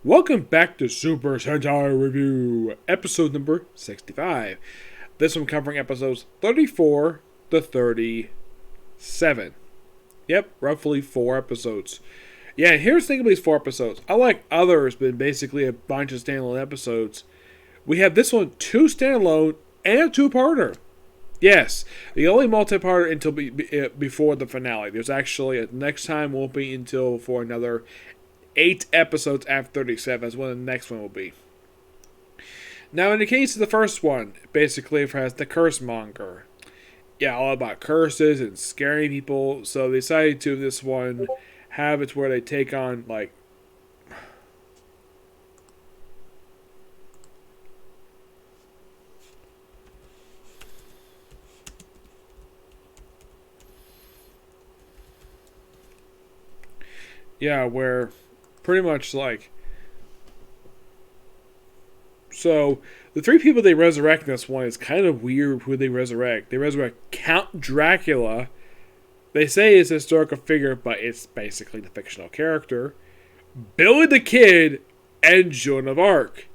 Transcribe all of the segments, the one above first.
Welcome back to Super Sentai Review, episode number 65. This one covering episodes 34 to 37. Yep, roughly 4 episodes. Yeah, here's the thing about these 4 episodes. Unlike others, been basically a bunch of standalone episodes, we have this one 2 standalone and a 2-parter. Yes, the only multi-parter until before the finale. There's actually, next time won't be until for another 8 episodes after 37 is when the next one will be. Now, in the case of the first one, basically it has the curse monger. Yeah, all about curses and scaring people. So they decided to, this one, have it where they take on, like, yeah, where pretty much like, so the 3 people they resurrect in this one is kind of weird who they resurrect. They resurrect Count Dracula. They say it's a historical figure, but it's basically the fictional character. Billy the Kid and Joan of Arc.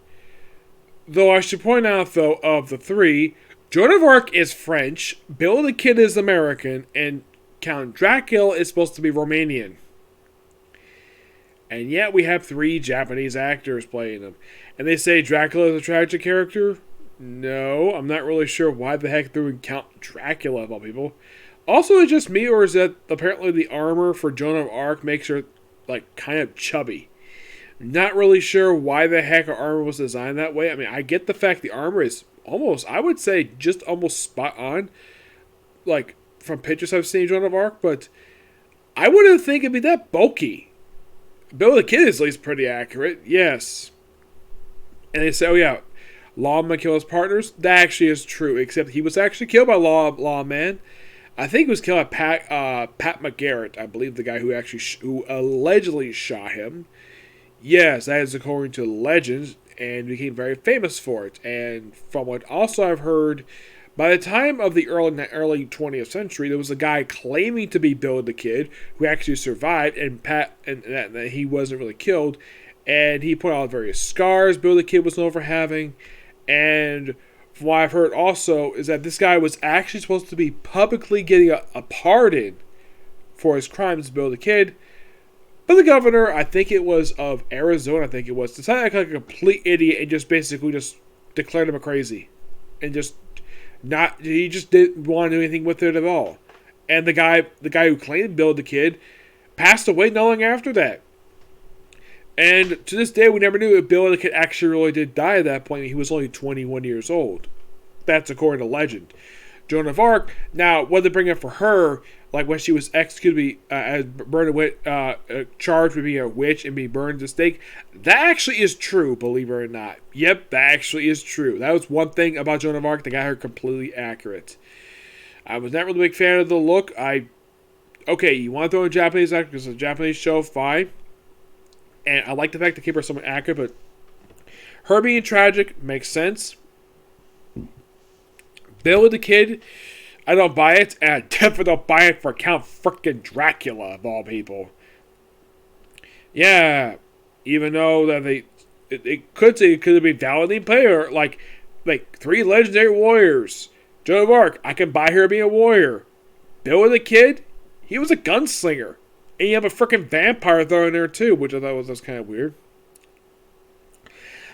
Though I should point out, though, of the 3, Joan of Arc is French, Billy the Kid is American, and Count Dracula is supposed to be Romanian. And yet we have 3 Japanese actors playing them. And they say Dracula is a tragic character? No, I'm not really sure why the heck they would Count Dracula of all people. Also, is it just me, or is that apparently the armor for Joan of Arc makes her, like, kind of chubby? Not really sure why the heck her armor was designed that way. I mean, I get the fact the armor is almost, I would say, just almost spot on, like, from pictures I've seen of Joan of Arc, but I wouldn't think it'd be that bulky. Bill the Kid is at least pretty accurate, yes. And they say, oh yeah, Lawman killed his partners. That actually is true, except he was actually killed by Lawman. I think he was killed by Pat McGarrett, I believe the guy who actually who allegedly shot him. Yes, that is according to legends, and became very famous for it. And from what also I've heard, by the time of the early 20th century, there was a guy claiming to be Bill the Kid who actually survived, and that he wasn't really killed, and he put out various scars Bill the Kid was known for having. And from what I've heard also is that this guy was actually supposed to be publicly getting a pardon for his crimes, Bill the Kid. But the governor, I think it was of Arizona, I think it was, decided to act like a complete idiot and just basically just declared him a crazy. And he just didn't want to do anything with it at all. And the guy who claimed Bill the Kid passed away not long after that. And to this day, we never knew if Bill the Kid actually really did die at that point. He was only 21 years old. That's according to legend. Joan of Arc, now, what they bring up for her, like when she was executed, charged with being a witch and being burned at the stake, that actually is true, believe it or not. Yep, that actually is true. That was one thing about Joan of Arc that got her completely accurate. I was not really a big fan of the look. Okay, you want to throw in a Japanese actor because it's a Japanese show, fine. And I like the fact they keep her somewhat accurate, but her being tragic makes sense. Bill the Kid, I don't buy it, and I definitely don't buy it for Count frickin' Dracula, of all people. Yeah, even though that it could be validly player, like 3 legendary warriors. Joan of Arc, I can buy her being a warrior. Bill the Kid, he was a gunslinger. And you have a freaking vampire thrown in there too, which I thought was kind of weird.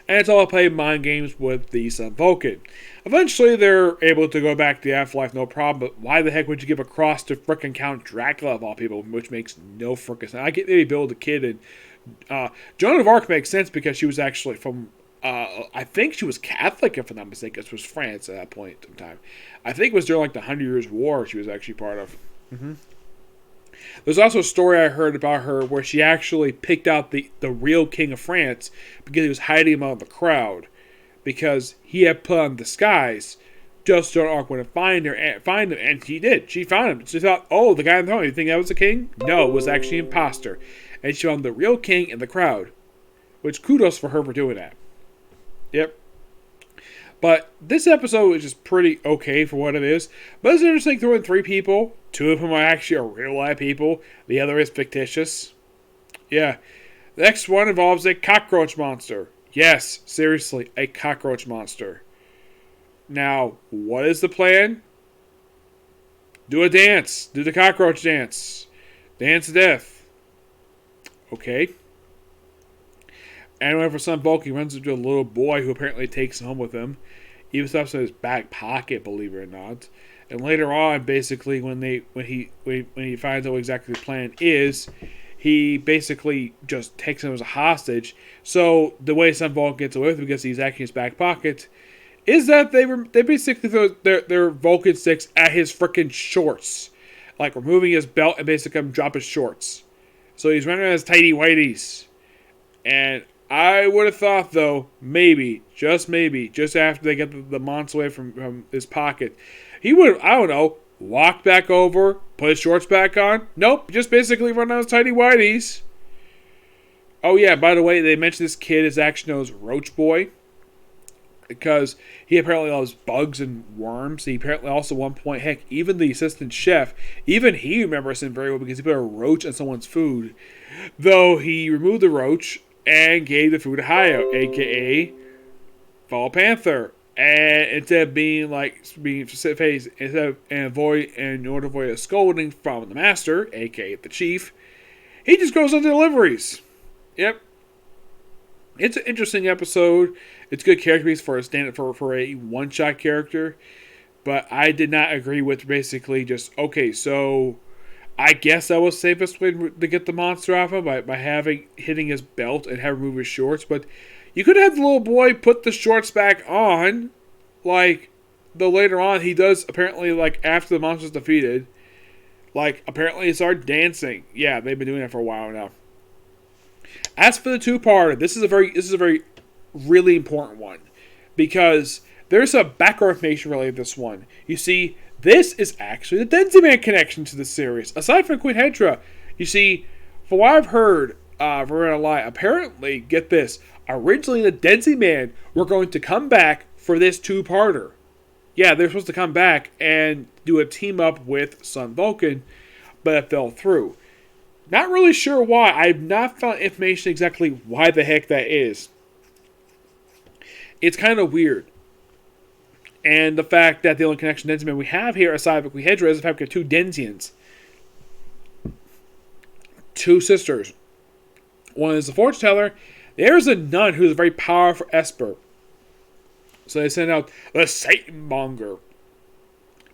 And it's all playing mind games with the Vulcan. Eventually, they're able to go back to the afterlife, no problem. But why the heck would you give a cross to freaking Count Dracula of all people, which makes no freaking sense? I get maybe Bill the Kid and Joan of Arc makes sense because she was actually from. I think she was Catholic, if I'm not mistaken. This was France at that point in time. I think it was during like the 100 Years' War she was actually part of. Mm-hmm. There's also a story I heard about her where she actually picked out the real king of France because he was hiding among the crowd. Because he had put on disguise just so Arc wouldn't find him, and he did. She found him. She thought, oh, the guy in the throne, you think that was the king? No, it was actually an imposter. And she found the real king in the crowd. Which, kudos for her for doing that. Yep. But this episode is just pretty okay for what it is. But it's interesting throwing 3 people. 2 of them are actually real life people. The other is fictitious. Yeah. The next one involves a cockroach monster. Yes, seriously, a cockroach monster. Now, what is the plan? Do a dance. Do the cockroach dance. Dance to death. Okay. Anyway, for some Vulcan, he runs into a little boy who apparently takes him home with him. Even stuff's in his back pocket, believe it or not. And later on, basically, when he finds out what exactly the plan is, he basically just takes him as a hostage. So the way some Vulcan gets away with it, because he's actually in his back pocket, is that they basically throw their Vulcan sticks at his freaking shorts, like removing his belt and basically drop his shorts. So he's running around his tighty whities, and I would have thought, though, maybe, just after they get the monster away from his pocket, he would, I don't know, walk back over, put his shorts back on. Nope, just basically run on his tighty whities. Oh yeah, by the way, they mentioned this kid is actually known as Roach Boy, because he apparently loves bugs and worms. He apparently also, at one point, heck, even the assistant chef, even he remembers him very well because he put a roach on someone's food. Though he removed the roach and gave the food to Taiyo, aka Fall Panther. And instead of being face, instead of in order to avoid a scolding from the master, aka the chief, he just goes on deliveries. Yep. It's an interesting episode. It's good character piece for a one-shot character. But I did not agree with basically just, okay, so I guess that was the safest way to get the monster off him by hitting his belt and having remove his shorts. But you could have the little boy put the shorts back on. Though later on he does apparently, after the monster's defeated, apparently he started dancing. Yeah, they've been doing that for a while now. As for the two-parter, this is a very really important one, because there's some background information related to this one. You see, this is actually the Denzi Man connection to the series, aside from Queen Hedra. You see, from what I've heard, apparently, get this, originally the Denzi Man were going to come back for this two-parter. Yeah, they're supposed to come back and do a team-up with Son Vulcan, but it fell through. Not really sure why. I've not found information exactly why the heck that is. It's kind of weird. And the fact that the only connection to Denziman we have here, aside from Hedra, is the fact we have two Denzians. Two sisters. One is a fortune teller. There's a nun who's a very powerful Esper. So they send out the Satan Monger.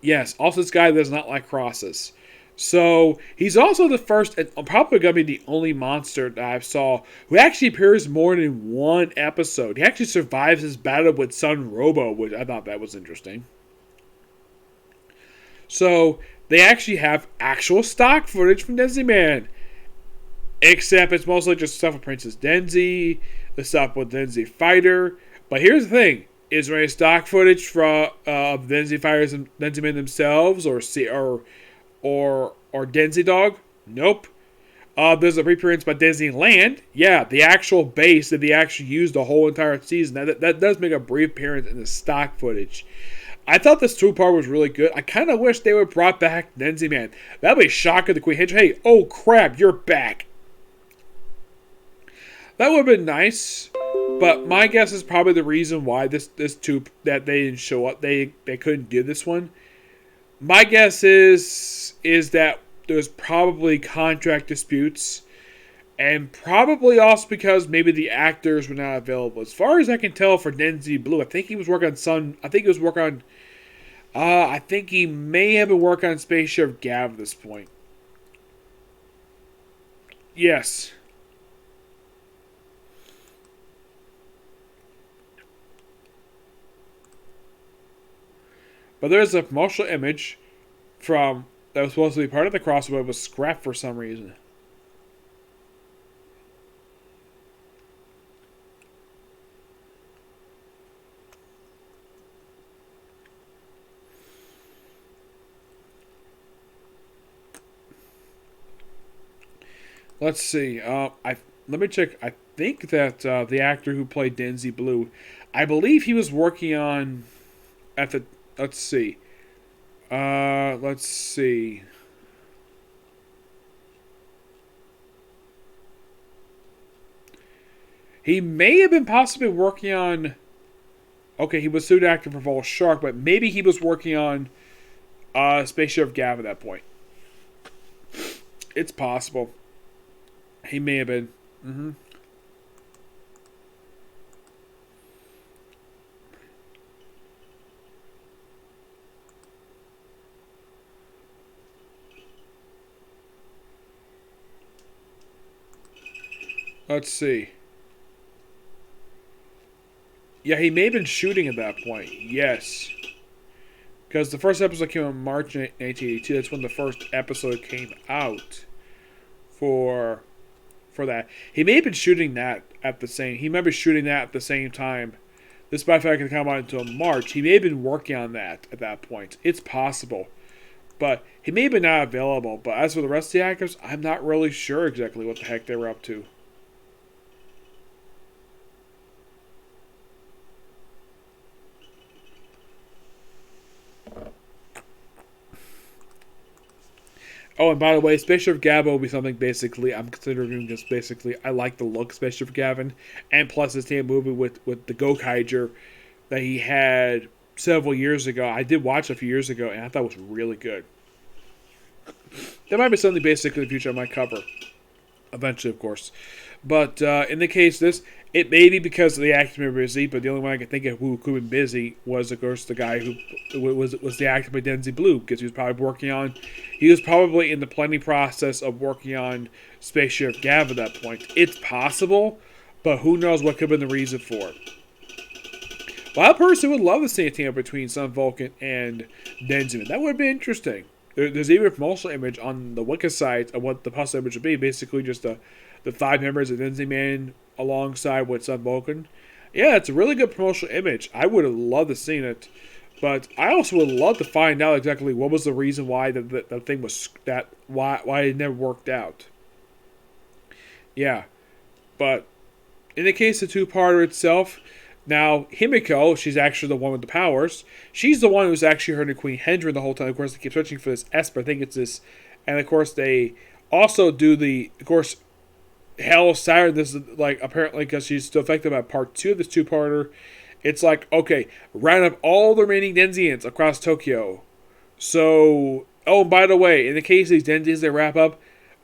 Yes, also this guy does not like crosses. So he's also the first, and probably going to be the only monster that I saw who actually appears more than one episode. He actually survives his battle with Son Robo, which I thought that was interesting. So they actually have actual stock footage from Denzi Man. Except it's mostly just stuff with Princess Denzi, the stuff with Denzi Fighter. But here's the thing. Is there any stock footage from Denzi Fighters and Denzi Men themselves, or Denzi Dog? Nope. There's a reappearance by Disneyland. Yeah, the actual base that they actually used the whole entire season. That does make a brief appearance in the stock footage. I thought this two-part was really good. I kind of wish they would have brought back Denzi Man. That would be shocking to Queen Hedra. Hey, oh crap, you're back. That would have been nice. But my guess is probably the reason why that they didn't show up. They couldn't do this one. My guess is that there's probably contract disputes, and probably also because maybe the actors were not available. As far as I can tell, for Denzi Blue, I think he was working on I think he may have been working on Space Sheriff Gav at this point. Yes. But there's a promotional image that was supposed to be part of the crossover, but was scrapped for some reason. Let's see. Let me check. I think that the actor who played Denzi Blue, I believe he was working on Let's see. Let's see. He may have been possibly working on. Okay, he was suit actor for Vol Shark, but maybe he was working on Space Sheriff Gav at that point. It's possible. He may have been. Mm-hmm. Let's see. Yeah, he may have been shooting at that point. Yes. Because the first episode came out in March 1982. That's when the first episode came out for that. He may have been shooting that at the same. He might be shooting that at the same time. This by fact can come out until March. He may have been working on that at that point. It's possible, but he may have been not available. But as for the rest of the actors, I'm not really sure exactly what the heck they were up to. Oh, and by the way, Spaceship Gavin will be something basically I'm considering just basically I like the look of Spaceship Gavin, and plus this damn movie with the Gokaiger that he had several years ago. I did watch a few years ago, and I thought it was really good. That might be something basically in the future I might cover. Eventually, of course. But in the case of this, it may be because the actors were busy, but the only one I could think of who could have been busy was, of course, the guy who was the actor by Denzi Blue, because he was probably in the planning process of working on Spaceship Gav at that point. It's possible, but who knows what could have been the reason for it. Well, I personally would love to see a team up between Son Vulcan and Denzi. That would be interesting. There's even a promotional image on the Wicca site of what the possible image would be. Basically, just the 5 members of Denzi Man alongside with Son Vulcan. Yeah, it's a really good promotional image. I would have loved to have seen it. But I also would love to find out exactly what was the reason why the thing was why it never worked out. Yeah. But in the case of two-parter itself, now Himiko, she's actually the one with the powers. She's the one who's actually hurting Queen Hendra the whole time. Of course, they keep searching for this Esper. I think it's this. And of course, they also do Hell Saturn. This is like apparently because she's still affected by part 2 of this two-parter. It's like, okay, round up all the remaining Denzians across Tokyo. So, oh, by the way, in the case of these Denzians they wrap up,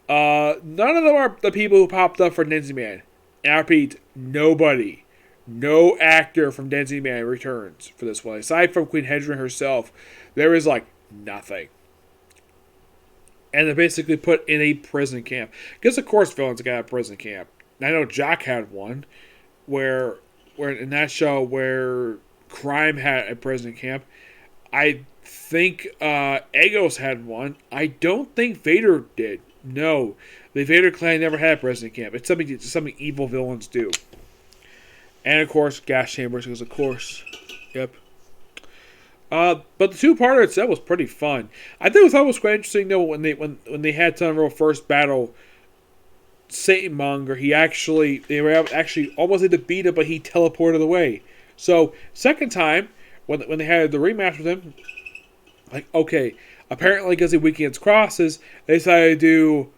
none of them are the people who popped up for Denzi Man. And I repeat, nobody. No actor from Denzi Man returns for this one. Aside from Queen Hedron herself, there is like nothing. And they're basically put in a prison camp. Because of course villains got a prison camp. I know Jock had one where in that show where crime had a prison camp. I think Egos had one. I don't think Vader did. No. The Vader clan never had a prison camp. It's something evil villains do. And of course, gas chambers, because of course. Yep. But the two-parter itself was pretty fun. I thought it was quite interesting though when they had Sunreal first battle Satan Monger. They were actually almost able to beat it, but he teleported away. So second time when they had the rematch with him, like okay, apparently because he weekends crosses, they decided to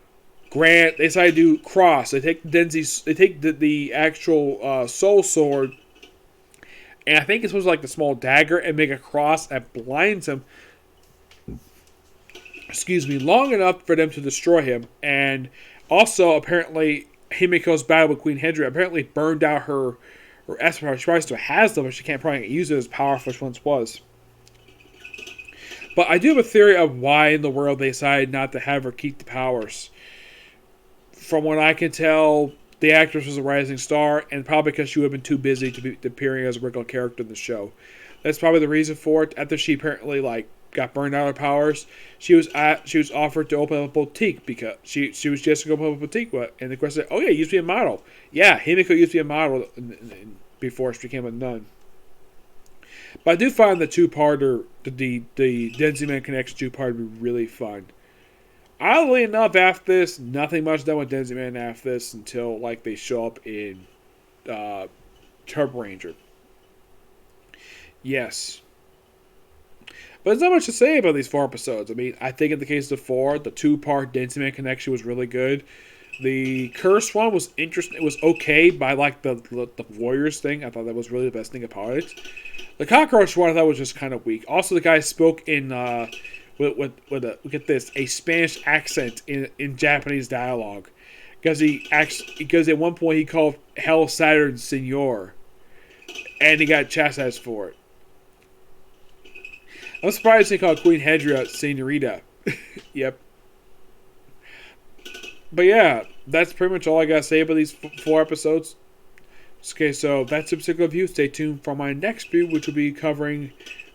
do cross. They take the actual soul sword. And I think it's supposed to like the small dagger and make a cross that blinds him. Long enough for them to destroy him. And also, apparently, Himiko's battle with Queen Hendra apparently burned out her Esper. She probably still has them, but she can't probably use it as powerful as once was. But I do have a theory of why in the world they decided not to have her keep the powers. From what I can tell, the actress was a rising star, and probably because she would have been too busy to be appearing as a regular character in the show. That's probably the reason for it. After she apparently got burned out of her powers, she was offered to open up a boutique because she was just going to open up a boutique. And the question said, "Oh yeah, you used to be a model." Yeah, Himiko used to be a model before she became a nun. But I do find the two-parter, the Denzi Man Connection two-parter, to be really fun. Oddly enough, after this, nothing much done with Denzi Man after this until they show up in Turbo Ranger. Yes. But there's not much to say about these 4 episodes. I mean, I think in the case of 4, the 2-part Denzi Man Connection was really good. The Curse one was interesting. It was okay by like the Warriors thing. I thought that was really the best thing about it. The Cockroach one I thought was just kind of weak. Also, the guy spoke in get this, a Spanish accent in Japanese dialogue, because at one point he called Hell Saturn Senor, and he got chastised for it. I'm surprised they called Queen Hedra Senorita. Yep. But yeah, that's pretty much all I gotta say about these 4 episodes. Okay, so that's a particular view. Stay tuned for my next view, which will be covering,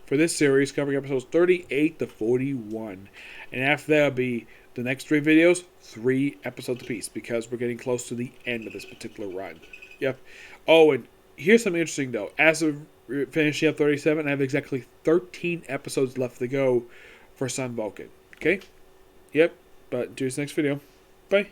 for this series, covering episodes 38 to 41. And after that will be the next 3 videos, 3 episodes apiece, because we're getting close to the end of this particular run. Yep. Oh, and here's something interesting, though. As of finishing up 37, I have exactly 13 episodes left to go for Sun Vulcan. Okay? Yep. But until this next video. Bye.